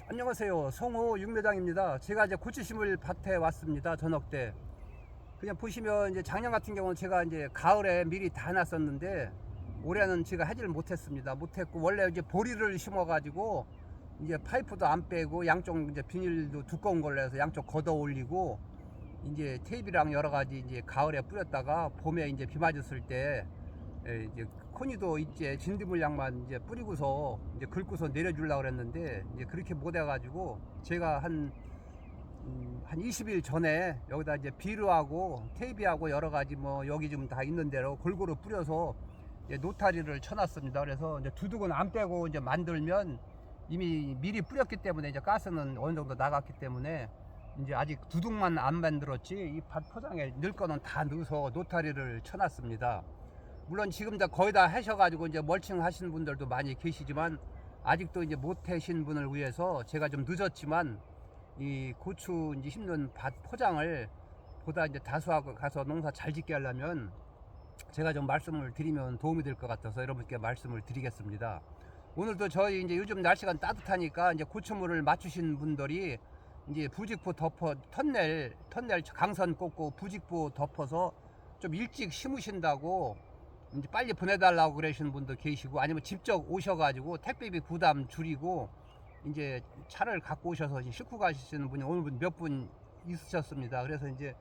안녕하세요. 성호 육매장입니다. 제가 이제 고추 심을 밭에 왔습니다. 저녁 때. 그냥 보시면 이제 작년 같은 경우는 제가 이제 가을에 미리 다 놨었는데 올해는 제가 하지를 못했습니다. 못했고 원래 이제 보리를 심어가지고 이제 파이프도 안 빼고 양쪽 이제 비닐도 두꺼운 걸로 해서 양쪽 걷어 올리고 이제 테이프랑 여러 가지 이제 가을에 뿌렸다가 봄에 이제 비 맞았을 때 이제 코니도 이제 진드물약만 이제 뿌리고서 이제 긁고서 내려주려고 그랬는데 이제 그렇게 못 해가지고 제가 한 20일 전에 여기다 이제 비료하고 테이비하고 여러 가지 뭐 여기 좀 다 있는 대로 골고루 뿌려서 이제 노타리를 쳐놨습니다. 그래서 이제 두둑은 안 빼고 이제 만들면 이미 미리 뿌렸기 때문에 이제 가스는 어느 정도 나갔기 때문에 이제 아직 두둑만 안 만들었지 이 밭 포장에 넣을 거는 다 넣어서 노타리를 쳐놨습니다. 물론 지금 다 거의 다 하셔가지고 이제 멀칭 하시는 분들도 많이 계시지만 아직도 이제 못 하신 분을 위해서 제가 좀 늦었지만 이 고추 이제 심는 밭 포장을 보다 이제 다수하고 가서 농사 잘 짓게 하려면 제가 좀 말씀을 드리면 도움이 될 것 같아서 여러분께 말씀을 드리겠습니다. 오늘도 저희 이제 요즘 날씨가 따뜻하니까 이제 고추물을 맞추신 분들이 이제 부직포 덮어 턴넬 강선 꽂고 부직포 덮어서 좀 일찍 심으신다고 이제 빨리 보내달라고 그러시는 분도 계시고 아니면 직접 오셔가지고 택배비 부담 줄이고 이제 차를 갖고 오셔서 싣고 가시는 분이 오늘 몇 분 있으셨습니다. 그래서 이제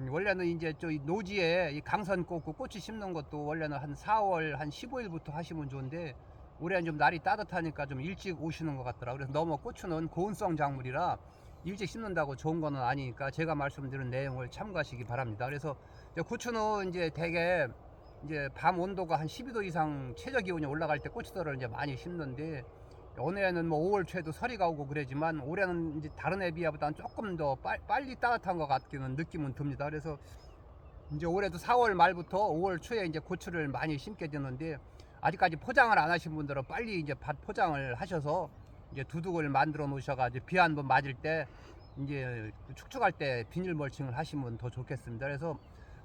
원래는 이제 저 노지에 이 강선 꽂고 고추 심는 것도 원래는 한 4월 한 15일부터 하시면 좋은데 올해는 좀 날이 따뜻하니까 좀 일찍 오시는 것 같더라고요. 그래서 너무 고추는 고온성 작물이라 일찍 심는다고 좋은 거는 아니니까 제가 말씀드린 내용을 참고하시기 바랍니다. 그래서 이제 고추는 이제 대개 이제 밤 온도가 한 12도 이상 최저 기온이 올라갈 때 고추들을 이제 많이 심는데 어느 해는 뭐 5월 초에도 서리가 오고 그러지만 올해는 이제 다른 해 비하보다는 조금 더 빨리 따뜻한 것 같기는 느낌은 듭니다. 그래서 이제 올해도 4월 말부터 5월 초에 이제 고추를 많이 심게 되는데 아직까지 포장을 안 하신 분들은 빨리 이제 밭 포장을 하셔서 이제 두둑을 만들어 놓으셔가지고 비 한 번 맞을 때 이제 축축할 때 비닐 멀칭을 하시면 더 좋겠습니다. 그래서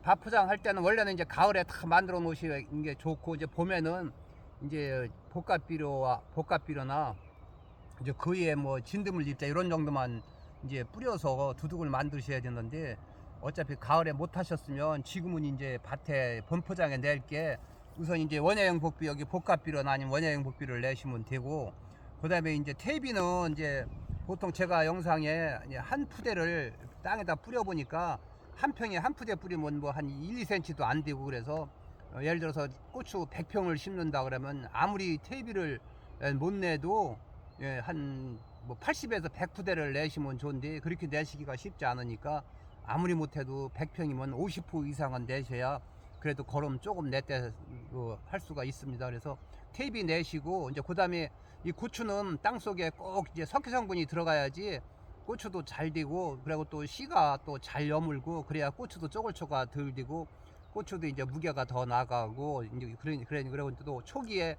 밭 포장할 때는 원래는 이제 가을에 다 만들어 놓으시는 게 좋고 이제 봄에는 이제 복합비료나 이제 거의에 뭐 진드물 입자 이런 정도만 이제 뿌려서 두둑을 만드셔야 되는데 어차피 가을에 못 하셨으면 지금은 이제 밭에 본포장에 낼 게 우선 이제 원예형 복비 여기 복합비료나 아니면 원예형 복비를 내시면 되고 그 다음에 이제 퇴비는 이제 보통 제가 영상에 한 푸대를 땅에다 뿌려보니까 한 평에 한 푸대 뿌리면 뭐 한 1, 2cm도 안 되고 그래서 예를 들어서 고추 100평을 심는다 그러면 아무리 퇴비를 못 내도 한 뭐 80에서 100푸대를 내시면 좋은데 그렇게 내시기가 쉽지 않으니까 아무리 못해도 100평이면 50호 이상은 내셔야 그래도 거름 조금 냈대 할 수가 있습니다. 그래서 퇴비 내시고 이제 그 다음에 이 고추는 땅 속에 꼭 이제 석회 성분이 들어가야지 고추도 잘 되고 그리고 또 씨가 또 잘 여물고 그래야 고추도 쪼글쪼글 덜 되고 고추도 이제 무게가 더 나가고 이제 그리고 또 초기에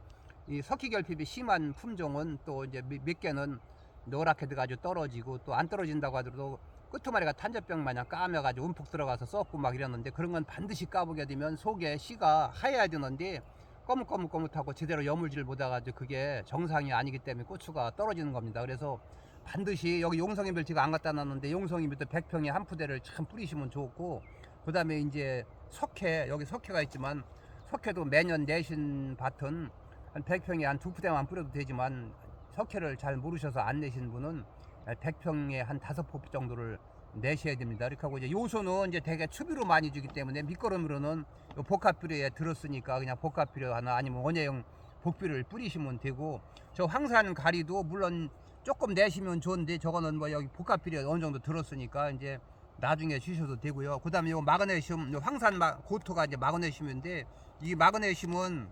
이 석기 결핍이 심한 품종은 또 이제 몇 개는 노랗게 돼가지고 떨어지고 또 안 떨어진다고 하더라도 끄트머리가 탄저병 마냥 까매가지고 움푹 들어가서 썩고 막 이러는데 그런 건 반드시 까보게 되면 속에 씨가 하얘야 되는데 거뭇거뭇하고 제대로 여물질 못해가지고 그게 정상이 아니기 때문에 고추가 떨어지는 겁니다. 그래서 반드시 여기 용성이별 제가 안 갖다 놨는데 용성이별도 100평에 한 푸대를 참 뿌리시면 좋고 그 다음에 이제 석회 여기 석회가 있지만 석회도 매년 내신 밭은 한 100평에 한 2푸대만 뿌려도 되지만 석회를 잘 모르셔서 안 내신 분은 100평에 한 5포 정도를 내셔야 됩니다. 이렇게 하고 이제 요소는 이제 되게 추비로 많이 주기 때문에 밑거름으로는 복합비료에 들었으니까 그냥 복합비료 하나 아니면 원예형 복비료를 뿌리시면 되고 저 황산 가리도 물론 조금 내시면 좋은데 저거는 뭐 여기 복합비료 어느 정도 들었으니까 이제 나중에 주셔도 되고요. 그 다음에 요 마그네슘, 요 황산 고토가 이제 마그네슘인데 이 마그네슘은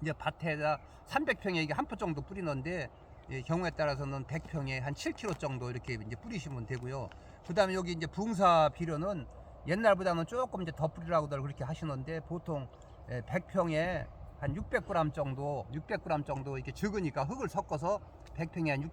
이제 밭에다 300평에 이게 한 포 정도 뿌리는데 경우에 따라서는 100평에 한 7kg 정도 이렇게 이제 뿌리시면 되고요. 그 다음에 여기 이제 붕사 비료는 옛날보다는 조금 이제 더 뿌리라고들 그렇게 하시는데 보통 100평에 한 600g 정도 이렇게 적으니까 흙을 섞어서 100평에 한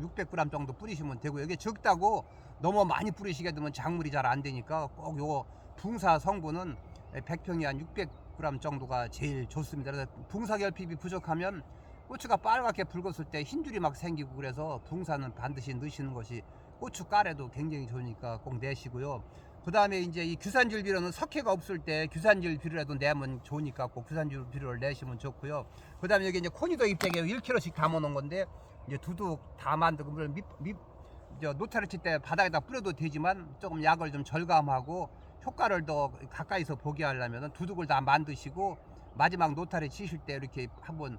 600g 정도 뿌리시면 되고요. 이게 적다고 너무 많이 뿌리시게 되면 작물이 잘 안 되니까 꼭 요 붕사 성분은 100평에 한 600g 정도가 제일 좋습니다. 그래서 붕사 결핍이 부족하면 고추가 빨갛게 붉었을 때 흰줄이 막 생기고 그래서 붕사는 반드시 넣으시는 것이 고춧가래도 굉장히 좋으니까 꼭 내시고요. 그 다음에 이제 이 규산질 비료는 석회가 없을 때 규산질 비료라도 내면 좋으니까 꼭 규산질 비료를 내시면 좋고요. 그 다음에 여기 이제 코니도 잎대게 1kg씩 담아 놓은 건데 이제 두둑 다 만들고 물론 노타리 칠 때 바닥에다 뿌려도 되지만 조금 약을 좀 절감하고 효과를 더 가까이서 보게 하려면 두둑을 다 만드시고 마지막 노타리 치실 때 이렇게 한번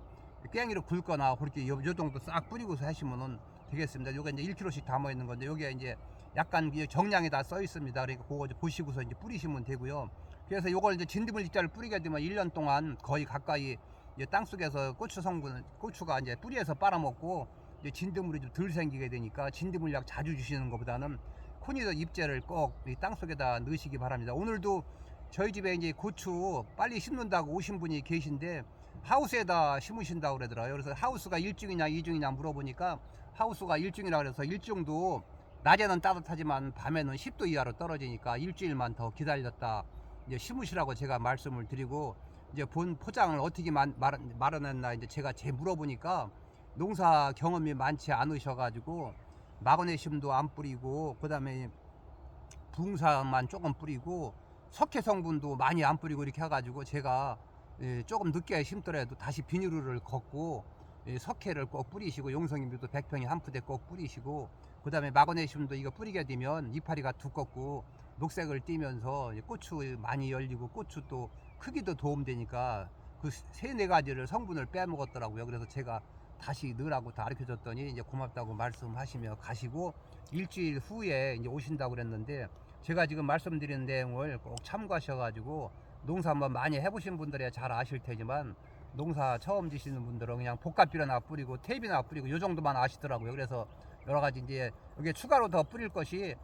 꽹이로 굵거나 그렇게 요 정도 싹 뿌리고서 하시면은 되겠습니다. 요게 이제 1kg씩 담아 있는 건데 여기에 이제 약간 정량이 다 써 있습니다. 그러니까 그거 보시고서 이제 뿌리시면 되고요. 그래서 요걸 이제 진드물 입자를 뿌리게 되면 1년 동안 거의 가까이 이제 땅 속에서 고추가 이제 뿌리에서 빨아먹고 이제 진드물이 좀 덜 생기게 되니까 진드물약 자주 주시는 것보다는 코니도 잎제를 꼭 땅 속에다 넣으시기 바랍니다. 오늘도 저희 집에 이제 고추 빨리 심는다고 오신 분이 계신데 하우스에다 심으신다고 그러더라고요. 그래서 하우스가 1중이냐 2중이냐 물어보니까 하우스가 1중이라 그래서 1중도 낮에는 따뜻하지만 밤에는 10도 이하로 떨어지니까 일주일만 더 기다렸다 이제 심으시라고 제가 말씀을 드리고 이제 본 포장을 어떻게 마련했나 이제 제가 물어보니까 농사 경험이 많지 않으셔가지고 마그네슘도 안 뿌리고 그 다음에 붕사만 조금 뿌리고 석회 성분도 많이 안 뿌리고 이렇게 해가지고 제가 조금 늦게 심더라도 다시 비닐을 걷고 석회를 꼭 뿌리시고 용성인비도 100평에 한 푸대 꼭 뿌리시고 그 다음에 마그네슘도 이거 뿌리게 되면 이파리가 두껍고 녹색을 띠면서 고추 많이 열리고 고추 또 크기도 도움되니까 그 세네 가지를 성분을 빼먹었더라고요. 그래서 제가 다시 넣으라고 다 가르쳐 줬더니 이제 고맙다고 말씀하시며 가시고 일주일 후에 이제 오신다고 그랬는데 제가 지금 말씀드리는 내용을 꼭 참고하셔가지고 농사 한번 많이 해보신 분들이 잘 아실 테지만 농사 처음 지시는 분들은 그냥 복합비료나 뿌리고 테이비나 뿌리고 요 정도만 아시더라고요. 그래서 여러 가지 이제 여기 추가로 더 뿌릴 것이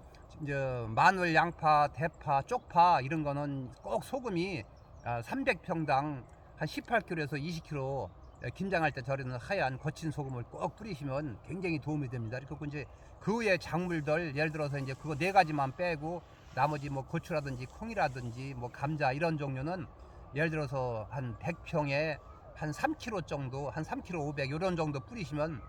이제 마늘, 양파, 대파, 쪽파 이런 거는 꼭 소금이 300평당 한 18kg에서 20kg 김장할 때 절이는 하얀 거친 소금을 꼭 뿌리시면 굉장히 도움이 됩니다. 그리고 이제 그 외에 작물들 예를 들어서 이제 그거 네 가지만 빼고 나머지 뭐 고추라든지 콩이라든지 뭐 감자 이런 종류는 예를 들어서 한 100평에 한 3kg 정도 한 3kg 500 이런 정도 뿌리시면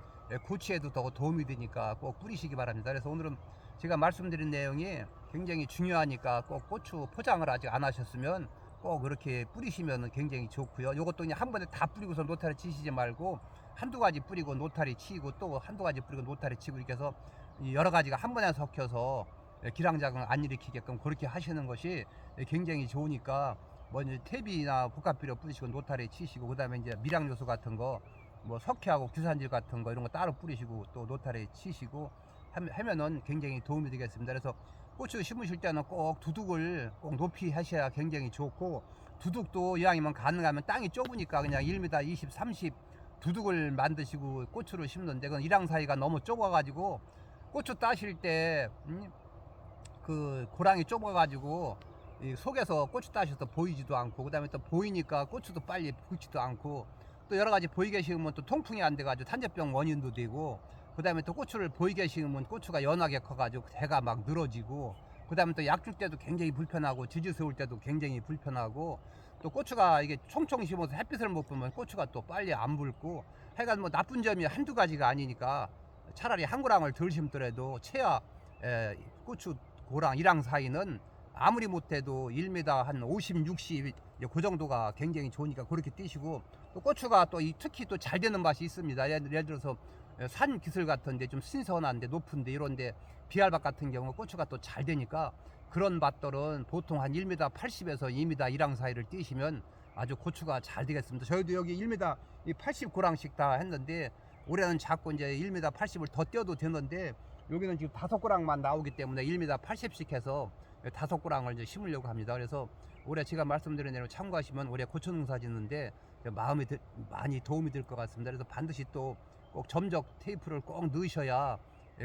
고추에도 더 도움이 되니까 꼭 뿌리시기 바랍니다. 그래서 오늘은 제가 말씀드린 내용이 굉장히 중요하니까 꼭 고추 포장을 아직 안 하셨으면 꼭 그렇게 뿌리시면 굉장히 좋고요. 이것도 그냥 한 번에 다 뿌리고서 노타리 치시지 말고 한두 가지 뿌리고 노타리 치고 또 한두 가지 뿌리고 노타리 치고 이렇게 해서 여러 가지가 한 번에 섞여서 기량작용을 안 일으키게끔 그렇게 하시는 것이 굉장히 좋으니까 먼저 퇴비나 복합비료 뿌리시고 노타리 치시고 그 다음에 이제 미량요소 같은 거 뭐 석회하고 규산질 같은 거 이런 거 따로 뿌리시고 또 노타리 치시고 하면은 굉장히 도움이 되겠습니다. 그래서 고추 심으실 때는 꼭 두둑을 꼭 높이 하셔야 굉장히 좋고 두둑도 이왕이면 가능하면 땅이 좁으니까 그냥 1m 20, 30 두둑을 만드시고 고추를 심는데 그건 이랑 사이가 너무 좁아가지고 고추 따실 때 그 고랑이 좁아가지고 이 속에서 고추 따셔서 보이지도 않고 그 다음에 또 보이니까 고추도 빨리 굵지도 않고 또 여러 가지 보이게 심으면 또 통풍이 안 돼가지고 탄저병 원인도 되고 그 다음에 또 고추를 보이게 심으면 고추가 연하게 커가지고 대가 막 늘어지고 그 다음에 또 약 줄 때도 굉장히 불편하고 지지 세울 때도 굉장히 불편하고 또 고추가 이게 총총 심어서 햇빛을 못 보면 고추가 또 빨리 안 붉고 하여간 뭐 나쁜 점이 한두 가지가 아니니까 차라리 한 고랑을 덜 심더라도 채야 고추 고랑 이랑 사이는 아무리 못해도 1m 한 50, 60 그 정도가 굉장히 좋으니까 그렇게 뛰시고 또 고추가 또 특히 또 잘 되는 맛이 있습니다. 예를 들어서 산 기슭 같은데 좀 신선한데 높은데 이런데 비알밭 같은 경우 고추가 또 잘 되니까 그런 밭들은 보통 한 1m 80에서 2m 이랑 사이를 뛰시면 아주 고추가 잘 되겠습니다. 저희도 여기 1m 80 고랑씩 다 했는데 올해는 자꾸 이제 1m 80을 더 뛰어도 되는데 여기는 지금 5고랑만 나오기 때문에 1m 80씩 해서 5고랑을 이제 심으려고 합니다. 그래서 올해 제가 말씀드린 대로 참고하시면 올해 고추 농사 짓는데 마음이 많이 도움이 될 것 같습니다. 그래서 반드시 또 꼭 점적 테이프를 꼭 넣으셔야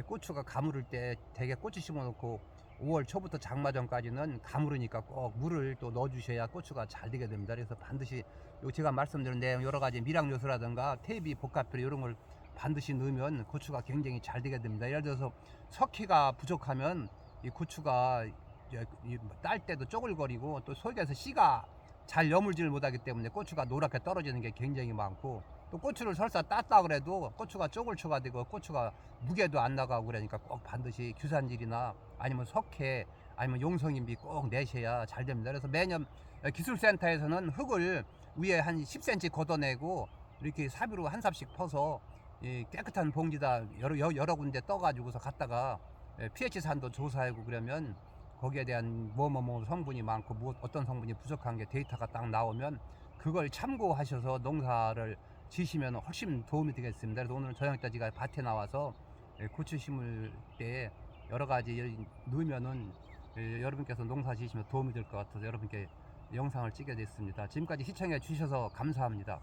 고추가 가물을 때 대개 고추 심어놓고 5월 초부터 장마 전까지는 가물으니까 꼭 물을 또 넣어주셔야 고추가 잘 되게 됩니다. 그래서 반드시 제가 말씀드린 내용 여러 가지 미량요소라든가 테이비 복합비료 이런 걸 반드시 넣으면 고추가 굉장히 잘 되게 됩니다. 예를 들어서 석회가 부족하면 이 고추가 딸 때도 쪼글거리고 또 속에서 씨가 잘 여물지를 못하기 때문에 고추가 노랗게 떨어지는 게 굉장히 많고 또 고추를 설사 땄다 그래도 고추가 쪼글초가 되고 고추가 무게도 안 나가고 그러니까 꼭 반드시 규산질이나 아니면 석회 아니면 용성인비 꼭 내셔야 잘 됩니다. 그래서 매년 기술센터에서는 흙을 위에 한 10cm 걷어내고 이렇게 사비로 한 삽씩 퍼서 이 깨끗한 봉지다 여러 군데 떠가지고서 갖다가 pH 산도 조사하고 그러면 거기에 대한 뭐뭐뭐 성분이 많고 어떤 성분이 부족한 게 데이터가 딱 나오면 그걸 참고하셔서 농사를 지시면 훨씬 도움이 되겠습니다. 그래서 오늘 저녁 때 제가 밭에 나와서 고추 심을 때 여러 가지 넣으면은 여러분께서 농사 지시면 도움이 될 것 같아서 여러분께 영상을 찍게 됐습니다. 지금까지 시청해 주셔서 감사합니다.